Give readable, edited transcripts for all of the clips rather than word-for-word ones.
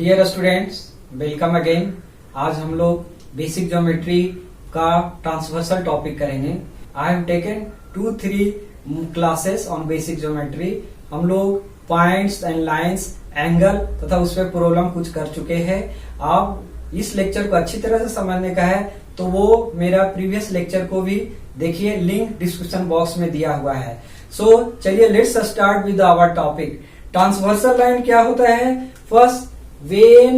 Dear students, welcome again. आज हम लोग बेसिक ज्योमेट्री का ट्रांसवर्सल टॉपिक करेंगे। आई have taken 2-3 classes on basic geometry. हम लोग पॉइंट्स एंड लाइंस, एंगल तथा उस पर प्रॉब्लम कुछ कर चुके हैं। आप इस लेक्चर को अच्छी तरह से समझने का है तो वो मेरा प्रीवियस लेक्चर को भी देखिए, लिंक डिस्क्रिप्शन बॉक्स में दिया हुआ है। सो चलिए let's start with our topic. Transversal line क्या होता है? First, when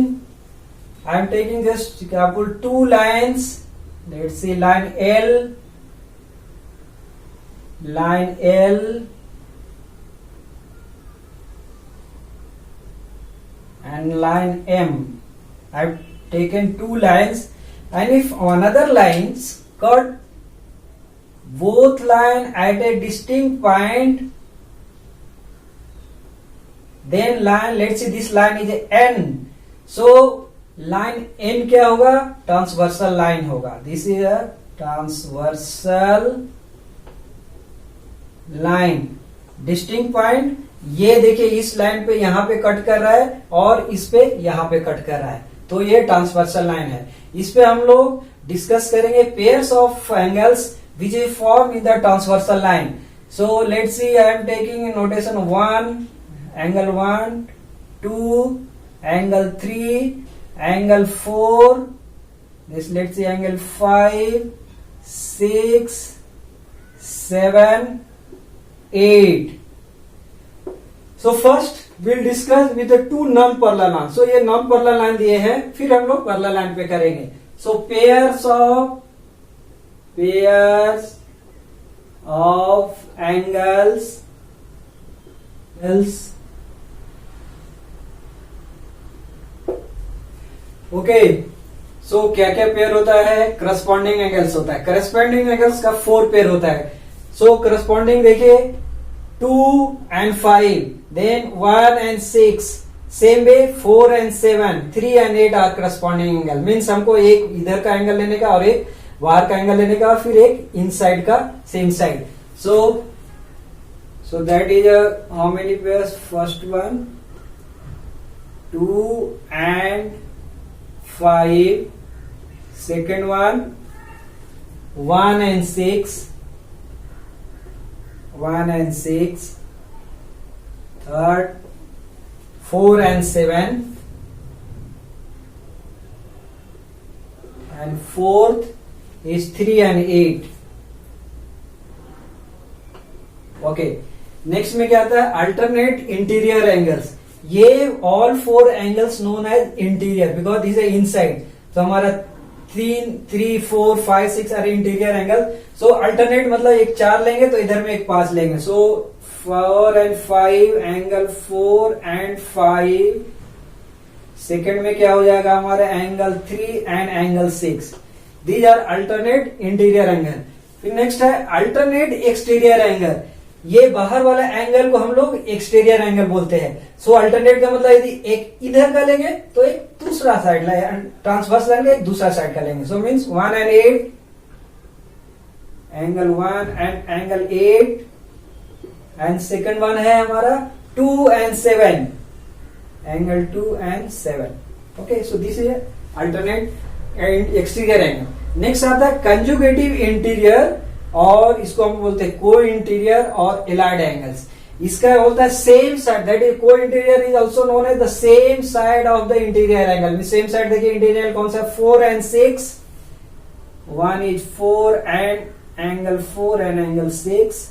I am taking just careful two lines, let's see line L and line M. I have taken two lines, and if another lines cut both line at a distinct point, then line, let's see this line is N, so line N क्या होगा? Transversal line होगा। This is a transversal line. Distinct point, ये देखिए इस line पे यहाँ पे cut कर रहा है और इस पे यहाँ पे कट कर रहा है, तो ये ट्रांसवर्सल लाइन है। इस पे हम लोग डिस्कस करेंगे pairs of angles which is form in the transversal line. So let's C, I am taking notation 1, angle 1, 2, angle 3, angle 4, this let's see angle 5, 6, 7, 8. So first we'll discuss with the two non-parallel lines. So ये non-parallel line दिए हैं, फिर हम लोग parallel line पे करेंगे। So pairs of angles okay. So क्या क्या पेयर होता है? करस्पॉन्डिंग एंगल्स होता है। करस्पॉन्डिंग एंगल्स का 4 पेयर होता है। सो करस्पॉन्डिंग देखिए 2 and 5, then 1 and 6, same way 4 and 7, 3 and 8 are corresponding angle. Means हमको एक इधर का एंगल लेने का और एक बाहर का एंगल लेने का, फिर एक इनसाइड का same side. So that is how many pairs? First one 2 and 5, second one 1 and 6, 1 and 6, third 4 and 7, and fourth is 3 and 8. Okay, next में क्या आता है? Alternate interior angles. ये all 4 angles known as interior because this is inside. तो हमारा 3, 4, 5, 6 are interior angle. So alternate मतलब एक 4 लेंगे तो इधर में एक 5 लेंगे। So 4 and 5, angle 4 and 5। Second में क्या हो जाएगा हमारा? Angle 3 and angle 6। These are alternate interior angle. फिर नेक्स्ट है अल्टरनेट एक्सटीरियर एंगल। ये बाहर वाला एंगल को हम लोग एक्सटीरियर एंगल बोलते हैं। सो अल्टरनेट का मतलब यदि एक इधर का लेंगे तो एक दूसरा साइड ट्रांसवर्स लेंगे, एक दूसरा साइड का लेंगे। So means 1 and 8, angle 1 and angle 8, and second one है हमारा 2 and 7, angle 2 and 7। Okay, so this is alternate and exterior angle. Next आता है कंजुगेटिव इंटीरियर, और इसको हम बोलते हैं को इंटीरियर और एलाइड एंगल्स। इसका होता है same side, that is co interior is also known as the same side of the interior angle. Same side देखिए इंटीरियर कौन सा? 4 and 6, 1 is 4 and angle 4 and angle 6,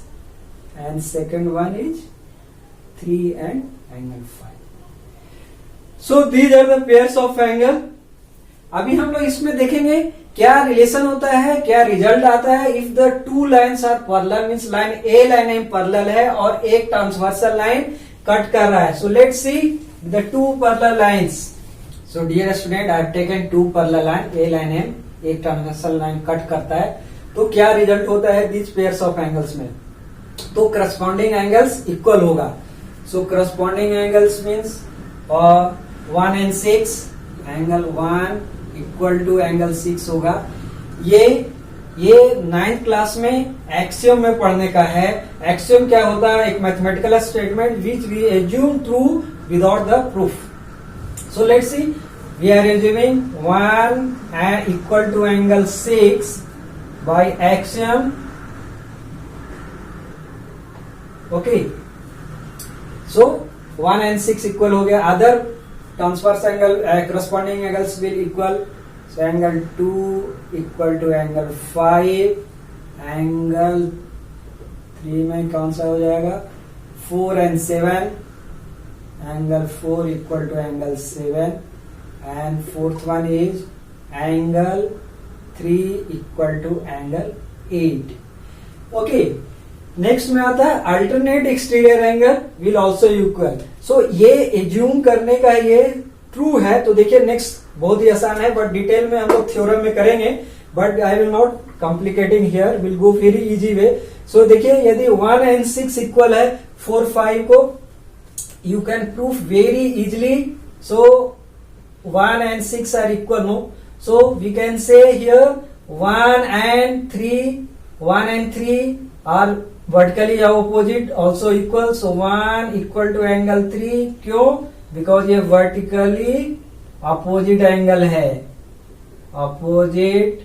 and second one is 3 and angle 5. So these are the pairs of angle. अभी हम लोग इसमें देखेंगे क्या relation होता है, क्या रिजल्ट आता है if the two lines are parallel. Means line A line M parallel है और एक ट्रांसवर्सल लाइन कट कर रहा है। So let's see the 2 parallel lines. So dear student, I have taken 2 parallel line, A line M, एक transversal line cut करता है, तो क्या रिजल्ट होता है दीज पेयर्स ऑफ एंगल्स में? तो करस्पॉन्डिंग एंगल्स इक्वल होगा। So corresponding angles means 1 and 6, angle 1 equal to angle 6 होगा। ये 9th क्लास में एक्सियम में पढ़ने का है। एक्सियम क्या होता है? एक mathematical statement which we assume true without the proof. So let's see. We are assuming 1 equal to angle 6 by axiom. Okay. So 1 and 6 equal हो गया. Other transverse angle corresponding angles will equal. So angle 2 equal to angle 5. Angle 3 में कौन सा हो जाएगा? 4 and 7. Angle 4 equal to angle 7. And fourth one is angle 3 equal to angle 8. Okay. Next में आता है alternate exterior angle will also equal. So ये assume करने का ये ट्रू है. तो देखिए नेक्स्ट बहुत ही आसान है, बट डिटेल में हम लोग थ्योरम में करेंगे, but I will not complicating here, will go very easy way. So देखिए यदि 1 and 6 इक्वल है 4, 5 को, you can proof very easily. So 1 and 6 are equal, no? So we can say here 1 and 3 are vertically opposite, also equal. So 1 equal to angle 3. क्यों? Because ये vertically opposite angle है, opposite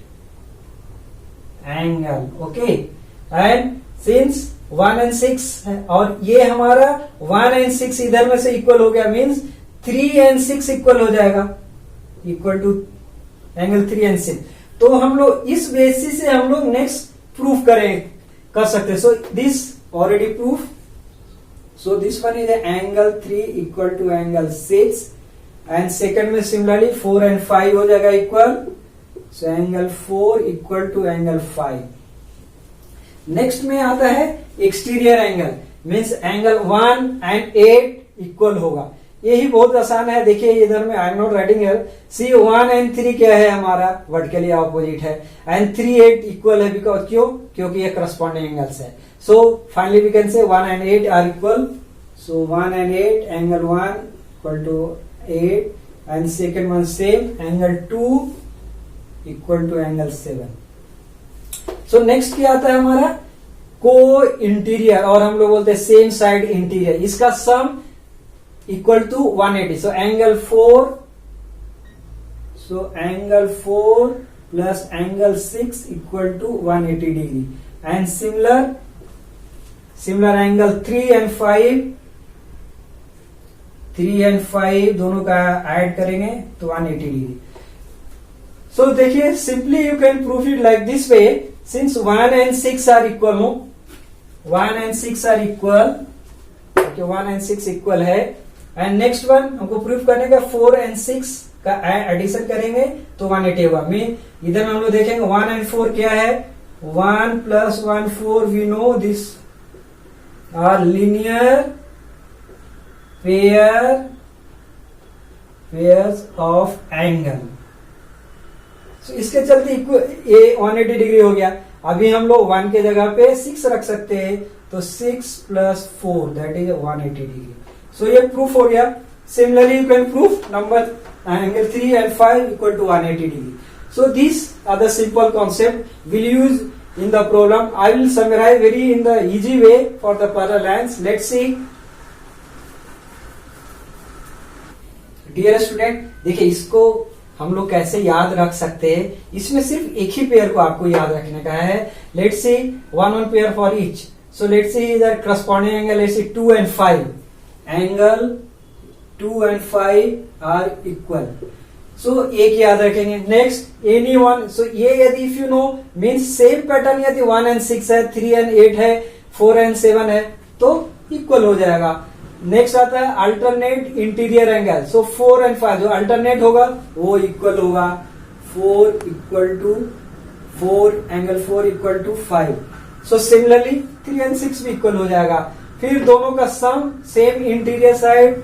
angle. Okay. And since 1 and 6 है और ये हमारा 1 and 6 इधर में से इक्वल हो गया, मीन्स 3 and 6 इक्वल हो जाएगा, इक्वल टू एंगल 3 and 6. तो हम लोग इस बेसिस से हम लोग नेक्स्ट प्रूफ कर सकते हैं. So this already proof. So this one is angle 3 equal to angle 6 and second में सिमिलरली 4 and 5 हो जाएगा equal. So angle 4 equal to angle 5. Next में आता है exterior angle, means angle 1 and 8 equal होगा. यही बहुत आसान है. देखिए इधर में I am not writing here. See 1 and 3 क्या है हमारा? वर्टिकली ऑपोजिट है. एंड 3, 8 इक्वल है बिकॉज क्यों? क्योंकि ये करस्पॉन्डिंग एंगल्स है. So finally we can say 1 and 8 are equal. So 1 and 8 angle 1 equal to 8 and second one same angle 2 equal to angle 7. So next क्या आता है हमारा? को इंटीरियर, और हम लोग बोलते हैं सेम साइड इंटीरियर. इसका सम equal to 180. So angle 4 plus angle 6 equal to 180 degree. And similar angle 3 and 5 दोनों का ऐड करेंगे तो 180 डिग्री. So देखिए simply you can proof it like this way. Since 1 and 6 are equal, no? 1 and 6 are equal. Okay, 1 and 6 equal है. And next one हमको proof करने का 4 and 6 का एडिशन करेंगे तो 180 होगा. मीन इधर हम लोग देखेंगे 1 and 4 क्या है? 1 plus 1 4. We know this are linear pairs of angle. So इसके चलते ये 180 डिग्री हो गया. अभी हम लोग 1 के जगह पे 6 रख सकते हैं, तो 6 plus 4 that is 180 degree. So ये प्रूफ हो गया. Similarly you can prove number angle 3 and 5 equal to 180 degree. So these are the simple concept we'll use in the problem. I will summarize very in the easy way for the parallel lines. Let's see. Dear student, देखिए इसको हम लोग कैसे याद रख सकते हैं. इसमें सिर्फ एक ही पेयर को आपको याद रखने का है. Let's see one pair for each. So let's see the corresponding angle. Let's see 2 and 5. Angle 2 and 5 are equal. So एक याद रखेंगे. Next any one. सो ये यदि if you know means same pattern यदि 1 and 6 है, 3 and 8 है, 4 and 7 है तो इक्वल हो जाएगा. नेक्स्ट आता है alternate interior angle. So 4 and 5 जो अल्टरनेट होगा वो इक्वल होगा. 4 equal to 4 angle 4 equal to 5. So similarly 3 and 6 भी इक्वल हो जाएगा. फिर दोनों का sum same interior side,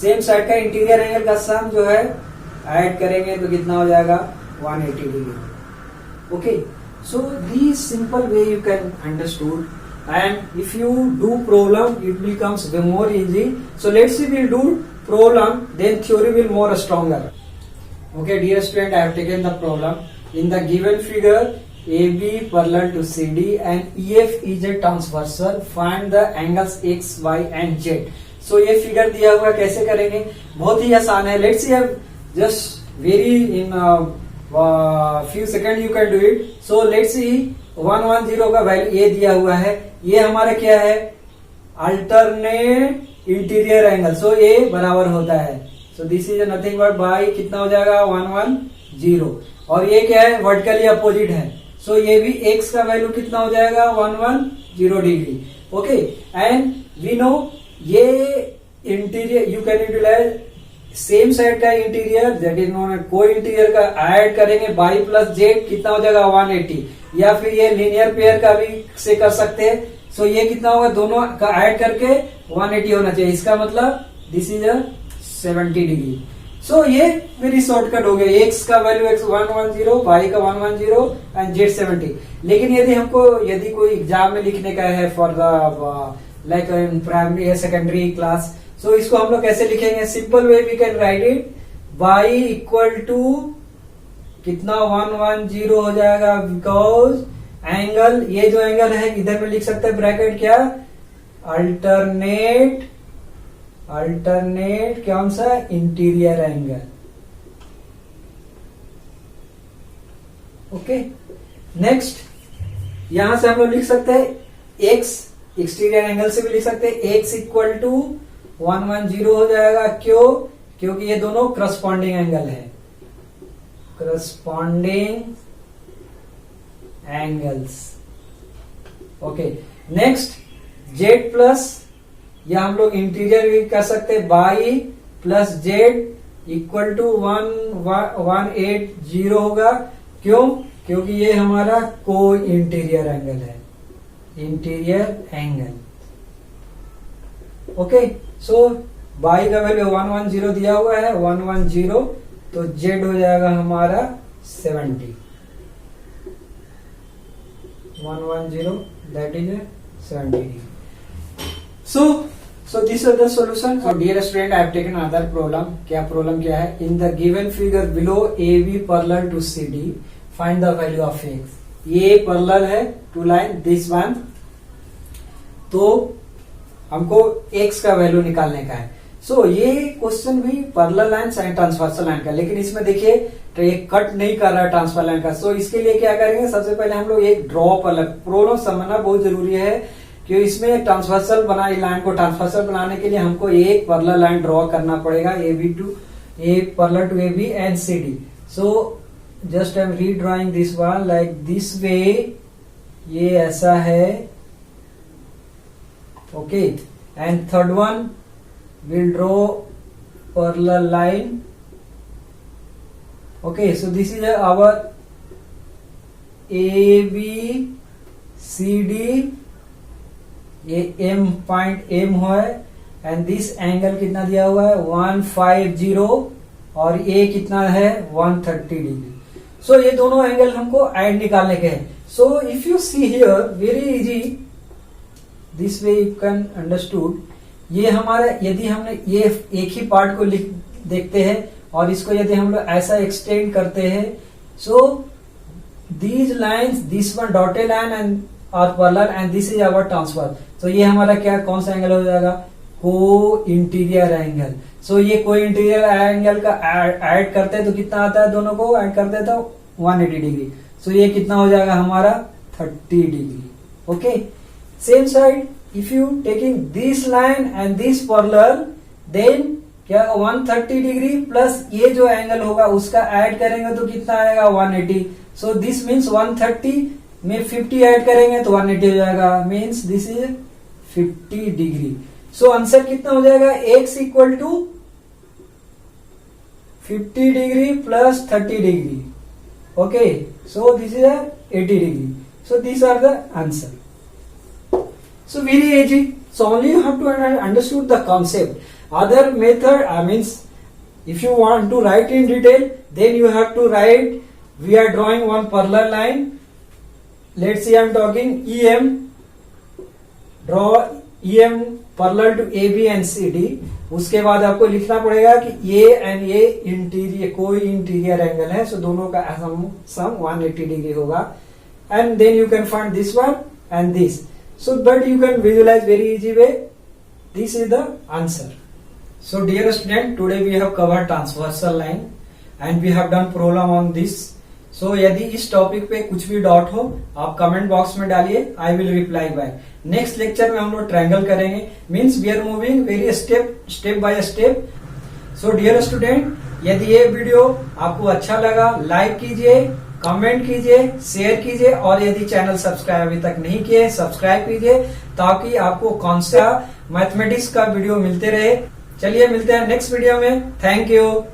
same side का इंटीरियर एंगल का सम जो है ऐड करेंगे तो कितना हो जाएगा? 180 degree. Okay. So this simple way you can understood, and if you do problem it becomes more easy. So let's see will do problem, then theory will more stronger. Okay, dear student, I have taken the problem. In the given figure, AB parallel to CD and EF is a transversal. Find the angles X, Y and Z. सो ये figure दिया हुआ कैसे करेंगे, बहुत ही आसान है. Let's see just very in few second you can do it. So let's सी 110 का value ये दिया हुआ है. ये हमारा क्या है, अल्टरनेट इंटीरियर एंगल. सो ये बराबर होता है. सो this is nothing but by कितना हो जाएगा 110. और ये क्या है, वर्टिकली अपोजिट है. सो ये भी एक्स का वैल्यू कितना हो जाएगा 110 degree. Okay, and we know ये interior you can utilize same side का इंटीरियर दैट इज नोन को इंटीरियर का ऐड करेंगे बाई प्लस जेड कितना हो जाएगा 180. या फिर ये लीनियर पेयर का भी से कर सकते हैं. सो ये कितना होगा, दोनों का ऐड करके 180 होना चाहिए. इसका मतलब दिस इज 70 डिग्री. सो ये वेरी शॉर्टकट हो गया. एक्स का वैल्यू एक्स 110, वाई का 110 एंड जेड 70. लेकिन यदि कोई एग्जाम में लिखने का है for the like in primary या सेकेंडरी क्लास, सो इसको हम लोग कैसे लिखेंगे, simple way we can write it. Y equal to कितना 110 हो जाएगा, बिकॉज एंगल, ये जो एंगल है इधर में लिख सकते हैं ब्रैकेट क्या, अल्टरनेट कौन सा, इंटीरियर एंगल. ओके, नेक्स्ट यहां से हम लोग लिख सकते हैं एक्स, एक्सटीरियर एंगल से भी लिख सकते हैं. एक्स इक्वल टू 110 हो जाएगा. क्यों, क्योंकि ये दोनों करस्पॉन्डिंग एंगल है, corresponding angles. Okay, next Z plus, या हम लोग इंटीरियर भी कर सकते हैं, Y plus Z equal to 180 होगा. क्यों, क्योंकि ये हमारा को इंटीरियर एंगल है, interior angle. Okay, so Y का वैल्यू 110 दिया हुआ है, 110, तो जेड हो जाएगा हमारा 70. 110 that is 70. So this is the solution. So dear student, I have taken another problem. Problem क्या है, in the given figure below AB parallel to CD, find the value of x. ये parallel है to line, this one. तो हमको x का value निकालने का है. सो ये क्वेश्चन भी parallel line and transversal line का, लेकिन इसमें देखिए तो ये कट नहीं कर रहा है ट्रांसफर लाइन का. सो इसके लिए क्या करेंगे, सबसे पहले हम लोग एक ड्रॉ प्रॉब्लम समझना बहुत जरूरी है कि इसमें ट्रांसवर्सल लाइन को ट्रांसवर्सल बनाने के लिए हमको एक पैरेलल लाइन ड्रॉ करना पड़ेगा, parallel to AB and CD. So just I am redrawing this one like this way. ये ऐसा है. Okay, and third one we'll draw parallel line. Okay, so this is our AB CD. ये M point M है and this angle कितना दिया हुआ है 150 और ये कितना है 130 डिग्री. सो ये दोनों एंगल हमको ऐड निकालने के हैं. So if you see here very easy, this way you can understood. ये हमारा, यदि हमने ये एक ही पार्ट को देखते हैं और इसको यदि हम लोग ऐसा एक्सटेंड करते हैं, so these lines, this one dotted line and और parallel and this is our transfer. तो ये हमारा क्या, कौन सा एंगल हो जाएगा, को इंटीरियर एंगल. सो ये को इंटीरियर एंगल का ऐड करते हैं तो कितना आता है, दोनों को ऐड करते हैं तो 180 डिग्री. सो ये कितना हो जाएगा हमारा 30 degree. Okay, same side if you taking this line and this parallel, then क्या 130 डिग्री प्लस ये जो एंगल होगा उसका ऐड करेंगे तो कितना आएगा 180. सो दिस मीन्स 130 में 50 ऐड करेंगे तो 180 हो जाएगा, means this is 50 degree. So answer कितना हो जाएगा, x equal to 50 degree plus 30 degree. Okay, so this is 80 degree. So this are the answer. So very easy. So only you have to understood the concept. Other method, means if you want to write in detail, then you have to write. We are drawing one parallel line. Let's see, I am talking EM. Draw EM parallel to AB and CD. उसके बाद आपको लिखना पड़ेगा कि ये and ये interior, कोई interior angle है. सो दोनों का सम 180 डिग्री होगा. And then you can find this one and this. So, but you can visualize very easy way. This is the answer. So dear student, today we have covered transversal line and we have done problem on this. So यदि इस topic पे कुछ भी doubt हो आप comment box में डालिए, I will reply back. Next lecture में हम लोग ट्रायंगल करेंगे, means we are moving very step by step. So dear student, यदि ये वीडियो आपको अच्छा लगा लाइक कीजिए, कमेंट कीजिए, शेयर कीजिए और यदि चैनल सब्सक्राइब अभी तक नहीं किए सब्सक्राइब कीजिए ताकि आपको कौन सा मैथमेटिक्स का वीडियो मिलते रहे. चलिए मिलते हैं नेक्स्ट वीडियो में. Thank you.